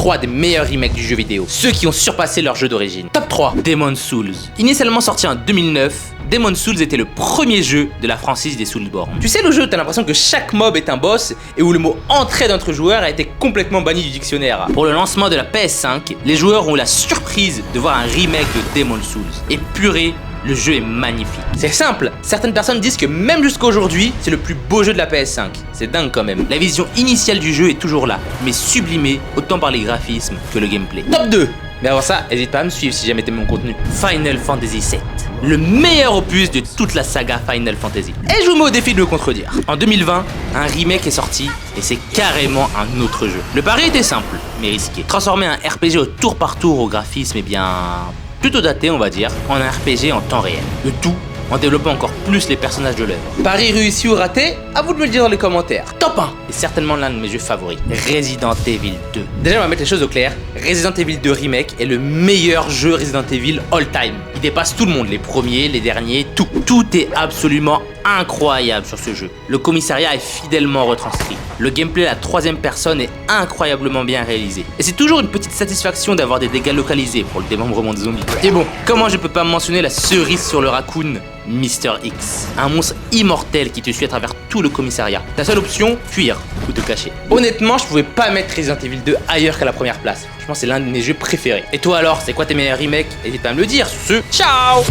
3 des meilleurs remakes du jeu vidéo, ceux qui ont surpassé leur jeu d'origine. Top 3, Demon's Souls. Initialement sorti en 2009, Demon's Souls était le premier jeu de la franchise des Soulsborne. Tu sais, le jeu où t'as l'impression que chaque mob est un boss et où le mot entrée d'entre joueurs a été complètement banni du dictionnaire. Pour le lancement de la PS5, les joueurs ont eu la surprise de voir un remake de Demon's Souls. Et purée, le jeu est magnifique. C'est simple, certaines personnes disent que même jusqu'à aujourd'hui, c'est le plus beau jeu de la PS5. C'est dingue quand même. La vision initiale du jeu est toujours là, mais sublimée autant par les graphismes que le gameplay. Top 2. Mais avant ça, n'hésite pas à me suivre si jamais t'aimes mon contenu. Final Fantasy VII, le meilleur opus de toute la saga Final Fantasy. Et je vous mets au défi de me contredire. En 2020, un remake est sorti et c'est carrément un autre jeu. Le pari était simple, mais risqué. Transformer un RPG au tour par tour au graphisme, eh bien, plutôt daté on va dire, en un RPG en temps réel. Le tout en développant encore plus les personnages de l'œuvre. Pari réussi ou raté? À vous de me le dire dans les commentaires. Top 1 est certainement l'un de mes jeux favoris, Resident Evil 2. Déjà on va mettre les choses au clair, Resident Evil 2 Remake est le meilleur jeu Resident Evil all time. Il dépasse tout le monde, les premiers, les derniers, tout. Tout est absolument incroyable sur ce jeu. Le commissariat est fidèlement retranscrit. Le gameplay à la troisième personne est incroyablement bien réalisé. Et c'est toujours une petite satisfaction d'avoir des dégâts localisés pour le démembrement des zombies. Et bon, comment je peux pas mentionner la cerise sur le raccoon, Mr. X, un monstre immortel qui te suit à travers tout le commissariat. Ta seule option, fuir ou te cacher. Honnêtement, je pouvais pas mettre Resident Evil 2 ailleurs qu'à la première place. Franchement, c'est l'un de mes jeux préférés. Et toi alors, c'est quoi tes meilleurs remakes? N'hésite pas à me le dire. Ciao.